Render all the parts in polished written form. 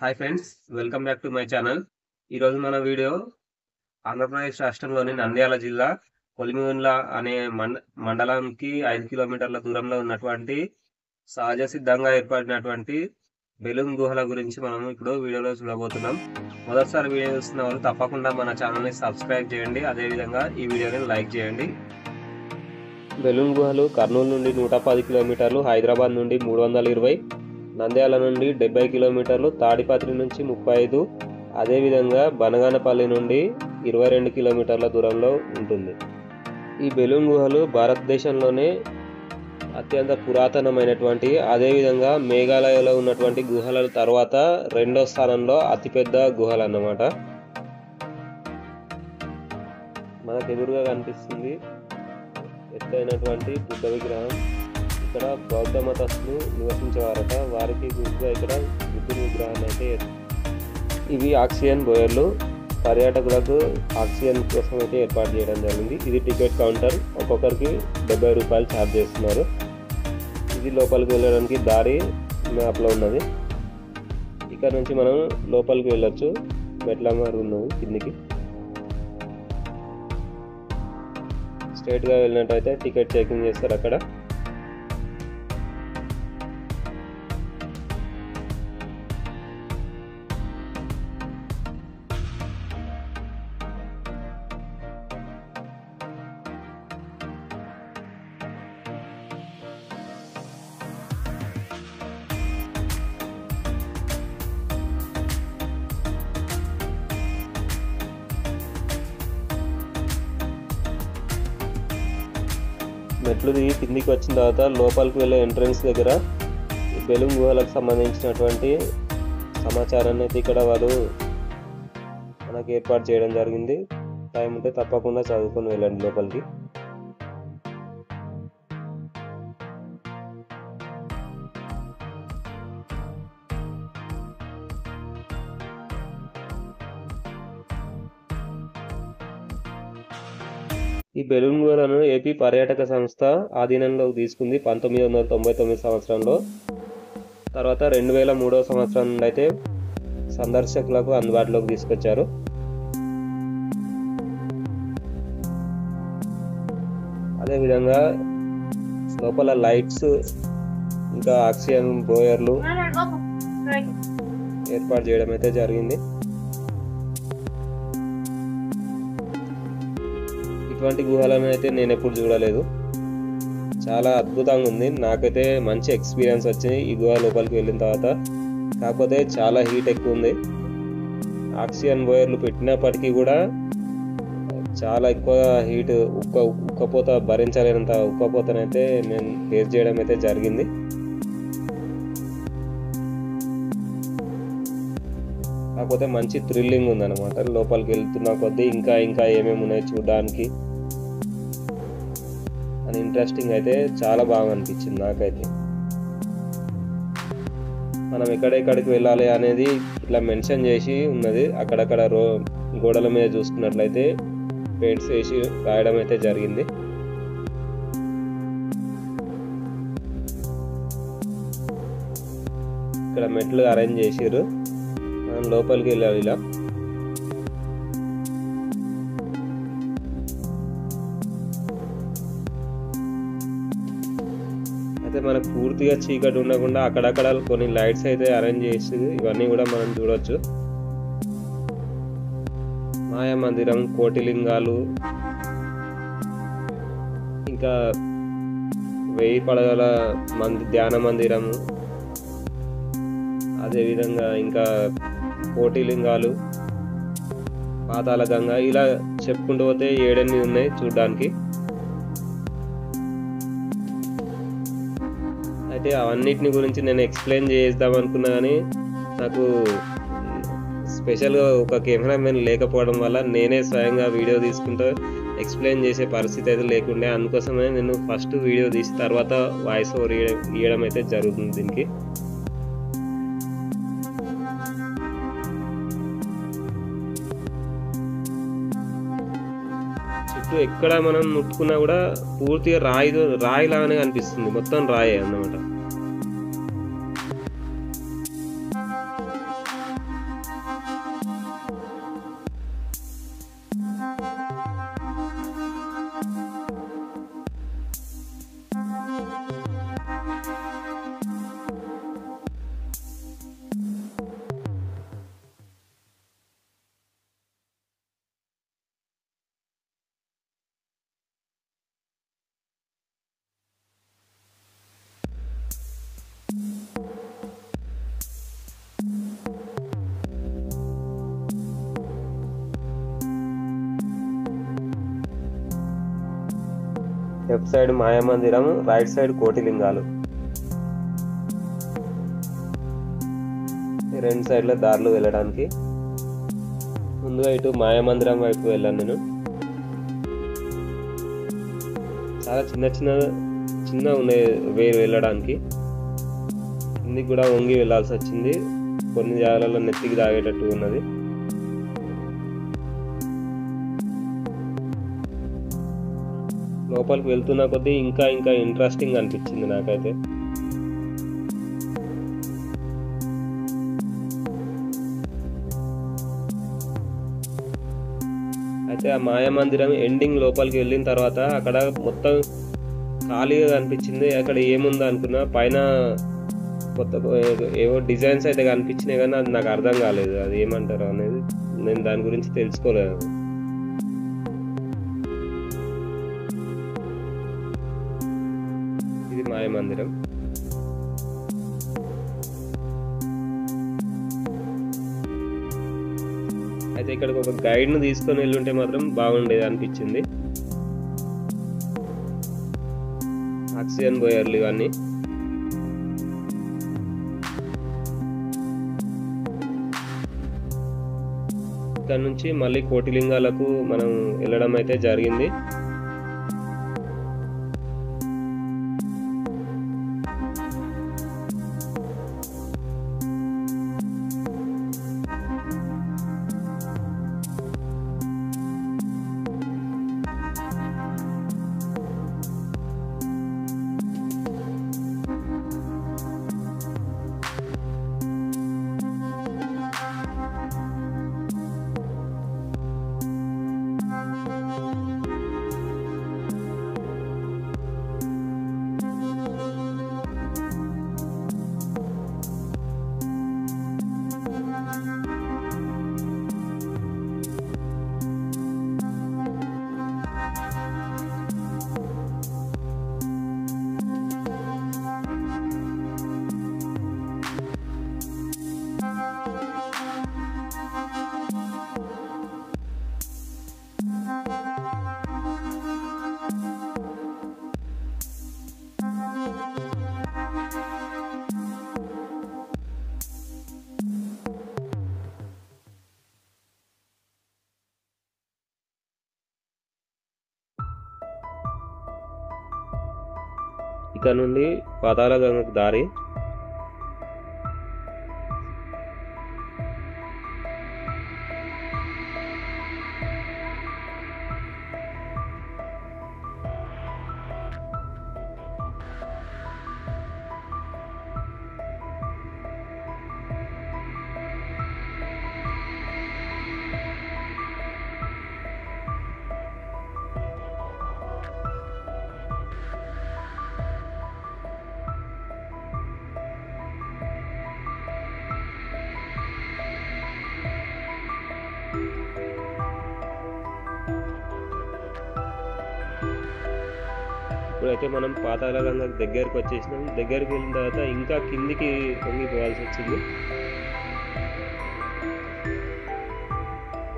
Hi friends, welcome back to my channel. ఈరోజు మన video Andhra Pradesh రాష్ట్రంలోని నంద్యాల జిల్లా కొలిమిగుండ్ల అనే మండలానికి 5 కిలోమీటర్ల దూరంలో ఉన్నటువంటి సహజ సిద్ధంగా ఏర్పడినటువంటి బెలూమ్ గుహల గురించి మనం ఇప్పుడు వీడియోలో చూడబోతున్నాం. మొదటిసారి వీడియో చూస్తున్న వాళ్ళు తప్పకుండా మన ఛానల్ని సబ్స్క్రైబ్ చేయండి, అదేవిధంగా ఈ వీడియోని లైక్ చేయండి. బెలూమ్ గుహలు కర్నూలు నుండి 110 కిలోమీటర్లు, హైదరాబాద్ నుండి 320, నంద్యాల నుండి 70 కిలోమీటర్లు, తాడిపత్రి నుంచి 35, అదేవిధంగా బనగానపల్లి నుండి 22 కిలోమీటర్ల దూరంలో ఉంటుంది. ఈ బెలూమ్ గుహలు భారతదేశంలోనే అత్యంత పురాతనమైనటువంటి, అదేవిధంగా మేఘాలయలో ఉన్నటువంటి గుహల తర్వాత రెండో స్థానంలో అతిపెద్ద గుహలు అన్నమాట. మనకు ఎదురుగా కనిపిస్తుంది ఎత్తైనటువంటి బుద్ధ విగ్రహం. ఇక్కడ బౌద్ధ మతస్థులు నివసించేవారట, వారికి గుర్తుగా ఇక్కడ బుద్ధుని విగ్రహాన్ని అయితే ఇవి ఆక్సిజన్ బోయర్లు. పర్యాటకులకు ఆక్సిజన్ కోసం అయితే ఏర్పాటు చేయడం జరిగింది. ఇది టికెట్ కౌంటర్, ఒక్కొక్కరికి 70 రూపాయలు ఛార్జ్ చేస్తున్నారు. ఇది లోపలికి వెళ్ళడానికి దారి మ్యాప్లో ఉన్నది. ఇక్కడ నుంచి మనం లోపలికి వెళ్ళొచ్చు. మెట్ల మారు ఉన్నది, కిందికి స్ట్రైట్గా వెళ్ళినట్టయితే టికెట్ చెకింగ్ చేస్తారు అక్కడ. మెట్లు దిగి కిందికి వచ్చిన తర్వాత లోపలికి వెళ్ళే ఎంట్రన్స్ దగ్గర బెలూమ్ గుహలకు సంబంధించినటువంటి సమాచారాన్ని అయితే ఇక్కడ వాళ్ళు మనకు ఏర్పాటు చేయడం జరిగింది. టైం ఉంటే తప్పకుండా చదువుకొని వెళ్ళండి లోపలికి. ఈ బెలూమ్ గుహలను ఏపీ పర్యాటక సంస్థ ఆధీనంలోకి తీసుకుంది 1999 సంవత్సరంలో. తర్వాత 2003 సంవత్సరం నుండి అయితే సందర్శకులకు అందుబాటులోకి తీసుకొచ్చారు. అదేవిధంగా లోపల లైట్స్ ఇంకా ఆక్సిజన్ బోయర్లు ఏర్పాటు చేయడం అయితే జరిగింది. ఇటువంటి గుహలను అయితే నేను ఎప్పుడు చూడలేదు. చాలా అద్భుతంగా ఉంది. నాకైతే మంచి ఎక్స్పీరియన్స్ వచ్చింది ఈ గుహ లోపలికి వెళ్ళిన తర్వాత. కాకపోతే చాలా హీట్ ఎక్కువ ఉంది. ఆక్సిజన్ బోయర్లు పెట్టినప్పటికీ కూడా చాలా ఎక్కువ హీట్, ఉక్కపోత భరించలేనంత ఉక్కపోతనైతే నేను ఫేస్ చేయడం అయితే జరిగింది. కాకపోతే మంచి థ్రిల్లింగ్ ఉందన్నమాట. లోపలికి వెళ్తున్న కొద్దీ ఇంకా ఇంకా ఏమేమి ఉన్నాయి చూడడానికి అని ఇంట్రెస్టింగ్ అయితే చాలా బాగా అనిపించింది నాకైతే. మనం ఎక్కడెక్కడికి వెళ్ళాలి అనేది ఇట్లా మెన్షన్ చేసి ఉన్నది. అక్కడక్కడ గోడల మీద చూసుకున్నట్లయితే పెయింట్స్ వేసి రాయడం అయితే జరిగింది. ఇక్కడ మెట్లు అరేంజ్ చేసిర్రు, మనం లోపలికి వెళ్ళాలి. ఇలా అయితే మనకు పూర్తిగా చీకటి ఉండకుండా అక్కడక్కడ కొన్ని లైట్స్ అయితే అరేంజ్ చేసి ఇవన్నీ కూడా మనం చూడొచ్చు. మాయా మందిరం, కోటిలింగాలు, ఇంకా 1000 పడగల ధ్యాన మందిరము, అదేవిధంగా ఇంకా కోటిలింగాలు, పాతాళ గంగ, ఇలా చెప్పుకుంటూ పోతే 7-8 ఉన్నాయి చూడడానికి. అయితే అవన్నిటిని గురించి నేను ఎక్స్ప్లెయిన్ చేద్దాం అనుకున్నా, కానీ నాకు స్పెషల్గా ఒక కెమెరామెన్ లేకపోవడం వల్ల నేనే స్వయంగా వీడియో తీసుకుంటూ ఎక్స్ప్లెయిన్ చేసే పరిస్థితి అయితే లేకుండే. అందుకోసమే నేను ఫస్ట్ వీడియో తీసి తర్వాత వాయిస్ ఓవర్ ఇవ్వడం అయితే జరుగుతుంది దీనికి. చుట్టూ ఎక్కడ మనం ముట్టుకున్నా కూడా పూర్తిగా రాయిలాగానే అనిపిస్తుంది, మొత్తం రాయే అన్నమాట. లెఫ్ట్ సైడ్ మాయామందిరం, రైట్ సైడ్ కోటిలింగాలు. రెండు సైడ్ల దారులు వెళ్ళడానికి. ముందుగా ఇటు మాయామందిరం వైపు వెళ్ళాను నేను. చాలా చిన్న ఉన్నాయి వేరు వెళ్ళడానికి. కిందికి కూడా వంగి వెళ్ళాల్సి వచ్చింది. కొన్ని జాగాలలో నెత్తికి తాగేటట్టు ఉన్నది. లోపలికి వెళ్తున్న కొద్దీ ఇంకా ఇంట్రెస్టింగ్ అనిపించింది నాకైతే. అయితే ఆ మాయామందిరం ఎండింగ్ లోపలికి వెళ్ళిన తర్వాత అక్కడ మొత్తం ఖాళీగా కనిపించింది. అక్కడ ఏముందో అనుకున్నా, పైన కొత్త ఏవో డిజైన్స్ అయితే కనిపించినాయి కానీ అది నాకు అర్థం కాలేదు. అది ఏమంటారు అనేది నేను దాని గురించి తెలుసుకోలేదు. ఇది మాయామందిరం. అయితే ఇక్కడికి ఒక గైడ్ను తీసుకొని వెళ్ళుంటే మాత్రం బాగుండేది అనిపించింది. ఆక్సిజన్ బోయర్లు ఇవన్నీ. ఇక్కడ నుంచి మళ్ళీ కోటిలింగాలకు మనం వెళ్ళడం అయితే జరిగింది. ఇక్కడ నుండి పాతాళగంగకు దారి. ఇప్పుడైతే మనం పాతాళగంగ దగ్గరికి వచ్చేసినాం. దగ్గరికి వెళ్ళిన తర్వాత ఇంకా కిందికి పొంగిపోవాల్సి వచ్చింది.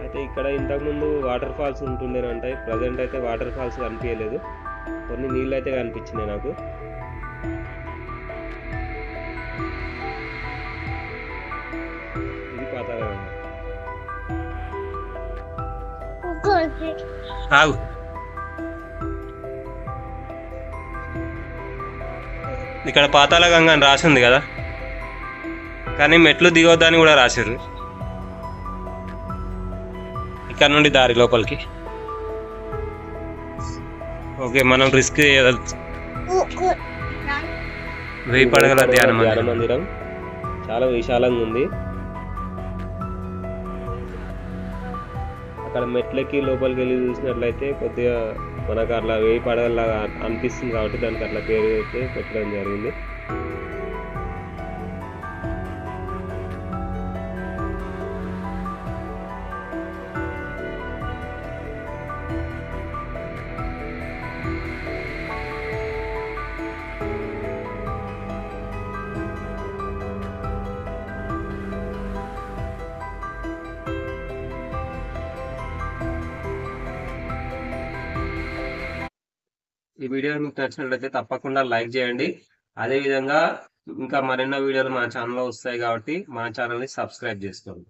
అయితే ఇక్కడ ఇంతకుముందు వాటర్ ఫాల్స్ ఉంటుండేనంట. ప్రజెంట్ అయితే వాటర్ ఫాల్స్ కనిపించలేదు, కొన్ని నీళ్ళు అయితే కనిపించినాయి నాకు. ఇది పాతాళగంగ. ఇక్కడ పాతాళగంగ అని రాసింది కదా, కానీ మెట్లు దిగొద్దని కూడా రాశారు. ఇక్కడ నుండి దారి లోపలికి. ఓకే, మనం రిస్క్ చేయవచ్చు. 1000 పడగల ధ్యాన మందిరం చాలా విశాలంగా ఉంది. అక్కడ మెట్లకి లోపలికి వెళ్ళి చూసినట్లయితే కొద్దిగా మనకు అట్లా 1000 పడగల్లాగా అనిపిస్తుంది కాబట్టి దానికి అట్లా పేరు అయితే పెట్టడం జరిగింది. ఈ వీడియో మీకు నచ్చినట్లయితే తప్పకుండా లైక్ చేయండి. అదేవిధంగా ఇంకా మరెన్నో వీడియోలు మన ఛానల్లో వస్తాయి కాబట్టి మన ఛానల్ని సబ్స్క్రైబ్ చేసుకోండి.